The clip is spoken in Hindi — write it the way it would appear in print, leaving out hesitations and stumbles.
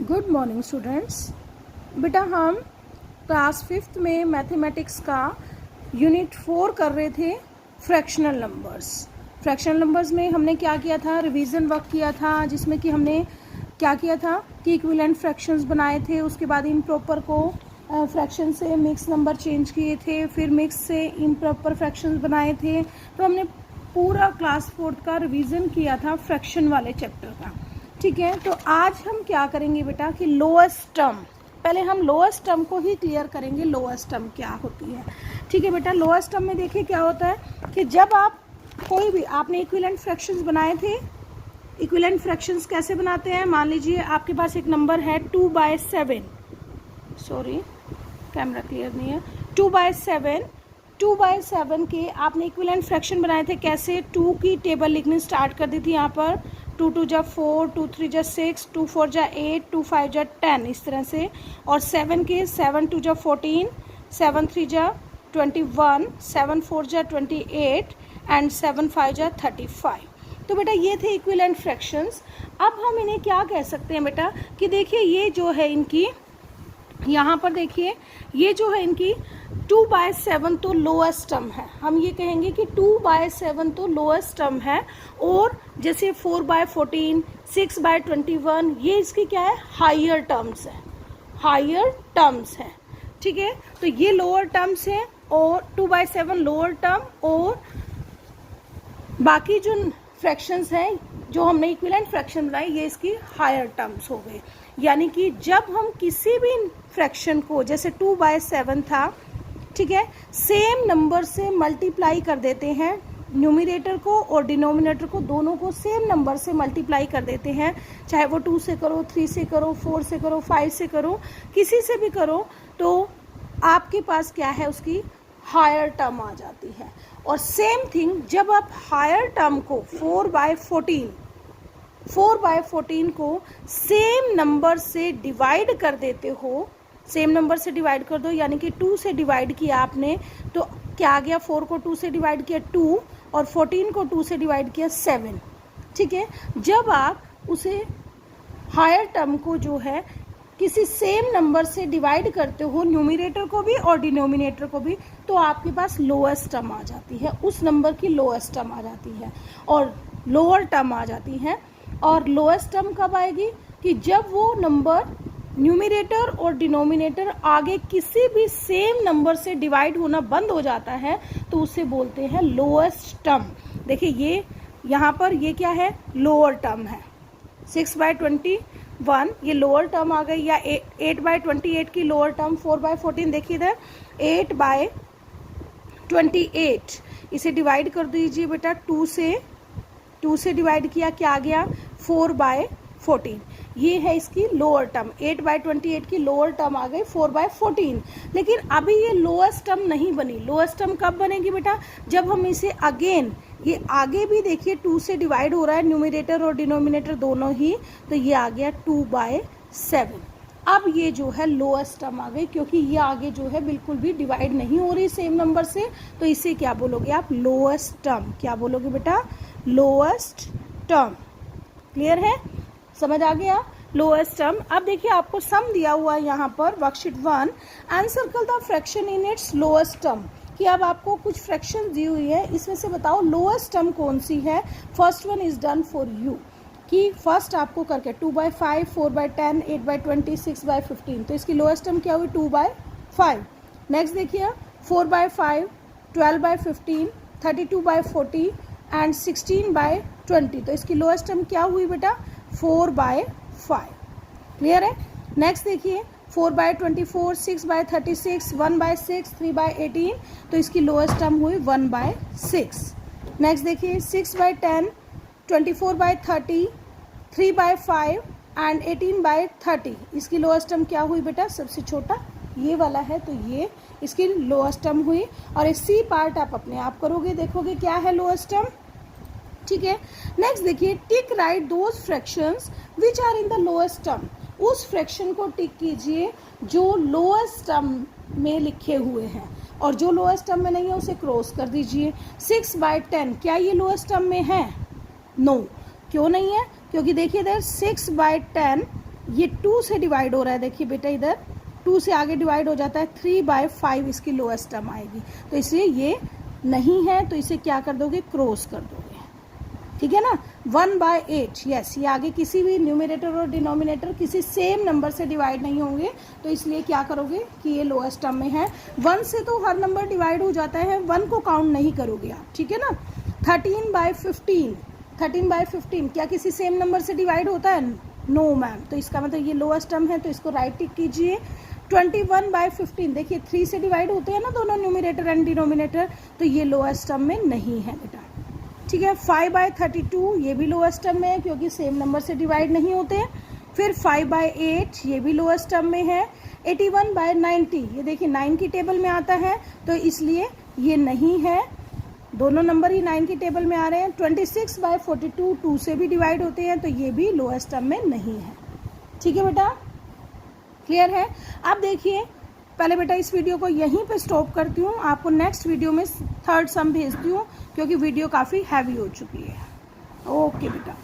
Good morning students. बेटा हम क्लास 5th में मैथमेटिक्स का यूनिट 4 कर रहे थे फ्रैक्शनल नंबर्स में हमने क्या किया था, रिवीजन वर्क किया था, जिसमें कि हमने क्या किया था कि इक्विवेलेंट फ्रैक्शंस बनाए थे। उसके बाद इम्प्रॉपर को फ्रैक्शन से मिक्स नंबर चेंज किए थे, फिर मिक्स से इम्प्रॉपर फ्रैक्शंस बनाए थे। तो हमने पूरा क्लास 4th का रिवीजन किया था फ्रैक्शन वाले चैप्टर का। ठीक है, तो आज हम क्या करेंगे बेटा कि लोएस्ट टर्म, पहले हम लोएस्ट टर्म को ही क्लियर करेंगे। लोएस्ट टर्म क्या होती है? ठीक है बेटा, लोएस्ट टर्म में देखिए क्या होता है कि जब आप कोई भी आपने इक्विवेलेंट फ्रैक्शंस बनाए थे। इक्विवेलेंट फ्रैक्शंस कैसे बनाते हैं? मान लीजिए आपके पास एक नंबर है 2/7, सॉरी कैमरा क्लियर नहीं है, 2/7 के आपने इक्विवेलेंट फ्रैक्शन बनाए थे। कैसे? 2 की टेबल लिखनी स्टार्ट कर दी थी यहाँ पर, 2 2 जा 4, 2 3 जा 6, 2 4 जा 8, 2 5 जा 10, इस तरह से। और 7 के 7 2 जा 14, 7 3 जा 21, 7 4 जा 28 एंड 7 5 जा 35। तो बेटा ये थे इक्विवेलेंट फ्रैक्शंस। अब हम इन्हें क्या कह सकते हैं बेटा कि देखिए ये जो है इनकी, यहाँ पर देखिए ये जो है इनकी 2/7 तो लोएस्ट टर्म है। हम ये कहेंगे कि 2/7 तो लोएस्ट टर्म है। और जैसे 4/14, 6/21 ये इसकी क्या है? हायर टर्म्स है, हायर टर्म्स है। ठीक है, तो ये लोअर टर्म्स है और 2/7 लोअर टर्म, और बाकी जो फ्रैक्शंस हैं जो हमने इक्विवेलेंट फ्रैक्शन बनाए ये इसकी हायर टर्म्स हो गए। यानी कि जब हम किसी भी फ्रैक्शन को, जैसे 2/7 था, ठीक है, सेम नंबर से मल्टीप्लाई कर देते हैं, न्यूमरेटर को और डिनोमिनेटर को दोनों को सेम नंबर से मल्टीप्लाई कर देते हैं। चाहे वो 2 से करो, 3 से करो, 4 से करो, 5 से करो, किसी से भी करो, तो आपके पास क्या है? उसकी हायर टर्म आ जाती है। और सेम थिंग जब आप हायर टर्म को 4/14 को सेम नंबर से डिवाइड कर देते हो, सेम नंबर से डिवाइड कर दो, यानी कि 2 से डिवाइड किया आपने, तो क्या आ गया? 4 को 2 से डिवाइड किया 2, और 14 को 2 से डिवाइड किया 7। ठीक है, जब आप उसे हायर टर्म को जो है किसी सेम नंबर से डिवाइड करते हो, न्यूमरेटर को भी और डिनोमिनेटर को भी, तो आपके पास लोएस्ट टर्म आ जाती है, उस नंबर की लोएस्ट टर्म आ जाती है और लोअर टर्म आ जाती है। और लोएस्ट टर्म कब आएगी? कि जब वो नंबर न्यूमरेटर और डिनोमिनेटर आगे किसी भी सेम नंबर से डिवाइड होना बंद हो जाता है, तो उसे बोलते हैं लोएस्ट टर्म। देखिए ये यहाँ पर ये क्या है? लोअर टर्म है। 6/21 ये लोअर टर्म आ गई, या 8/28 की लोअर टर्म। 4/14 देखिए इधर 8/28, इसे डिवाइड कर दीजिए बेटा 2 से डिवाइड किया, क्या आ गया? 4/14। ये है इसकी लोअर टर्म। 8/28 की लोअर टर्म आ गई 4/14। लेकिन अभी ये लोएस्ट टर्म नहीं बनी। लोएस्ट टर्म कब बनेगी बेटा? जब हम इसे अगेन, ये आगे भी देखिए 2 से डिवाइड हो रहा है, न्यूमरेटर और डिनोमिनेटर दोनों ही, तो ये आ गया 2/7। अब ये जो है लोएस्ट टर्म आ गई, क्योंकि ये आगे जो है बिल्कुल भी डिवाइड नहीं हो रही सेम नंबर से, तो इसे क्या बोलोगे आप? Lowest term. क्या बोलोगे बेटा? Lowest term. क्लियर है? समझ आ गया? Lowest term. अब देखिए आपको सम दिया हुआ है यहाँ पर worksheet 1, encircle the fraction in its lowest term. कि अब आपको कुछ फ्रैक्शन दी हुई है, इसमें से बताओ लोएस्ट टर्म कौन सी है। First one is done for you, कि फर्स्ट आपको करके 2/5, 4/10, 8/20, 6/15, तो इसकी लोएस्ट टर्म क्या हुई? 2/5। नेक्स्ट देखिए 4/5, 12/15, 32/40 एंड 16/20, तो इसकी लोएस्ट टर्म क्या हुई बेटा? 4/5। क्लियर है? नेक्स्ट देखिए 4/24, 6/36, 1/6, 3/18, तो इसकी लोएस्ट टर्म हुई 1/6। नेक्स्ट देखिए 6/10, 24/30, 3/5 एंड 18/30, इसकी लोएस्ट टर्म क्या हुई बेटा? सबसे छोटा ये वाला है, तो ये इसकी लोएस्ट टर्म हुई। और इस सी पार्ट आप अपने आप करोगे, देखोगे क्या है लोएस्ट टर्म। ठीक है, नेक्स्ट देखिए tick right those fractions which are in the lowest term. उस फ्रैक्शन को टिक कीजिए जो लोएस्ट टर्म में लिखे हुए हैं, और जो लोएस्ट टर्म में नहीं है उसे क्रॉस कर दीजिए। 6/10 क्या ये लोएस्ट टर्म में है? नो। क्यों नहीं है? क्योंकि देखिए इधर 6/10 ये 2 से डिवाइड हो रहा है, देखिए बेटा इधर 2 से आगे डिवाइड हो जाता है, 3/5 इसकी लोएस्ट टर्म आएगी, तो इसलिए ये नहीं है, तो इसे क्या कर दोगे, क्रॉस कर दोगे, ठीक है ना। 1/8, यस, ये आगे किसी भी न्यूमरेटर और डिनोमिनेटर किसी सेम नंबर से डिवाइड नहीं होंगे, तो इसलिए क्या करोगे कि ये लोएस्ट टर्म में है। 1 से तो हर नंबर डिवाइड हो जाता है, 1 को काउंट नहीं करोगे आप, ठीक है ना। 13/15, 13/15 क्या किसी सेम नंबर से डिवाइड होता है, नो मैम, तो इसका मतलब ये लोएस्ट टर्म है, तो इसको राइट टिक कीजिए। 21/15, देखिए 3 से डिवाइड होते हैं ना दोनों न्यूमरेटर एंड डिनोमिनेटर, तो ये लोएस्ट टर्म में नहीं है बेटा, ठीक है। 5/32, ये भी लोएस्ट टर्म में है क्योंकि सेम नंबर से डिवाइड नहीं होते। फिर 5/8, ये भी लोएस्ट टर्म में है। 81/90, ये देखिए 9 की टेबल में आता है, तो इसलिए ये नहीं है, दोनों नंबर ही 9 की टेबल में आ रहे हैं। 26/42, 2 से भी डिवाइड होते हैं, तो ये भी लोएस्ट टर्म में नहीं है, ठीक है बेटा, क्लियर है। अब देखिए, पहले बेटा इस वीडियो को यहीं पे स्टॉप करती हूँ, आपको नेक्स्ट वीडियो में थर्ड सम भेजती हूँ क्योंकि वीडियो काफ़ी हैवी हो चुकी है। ओके बेटा।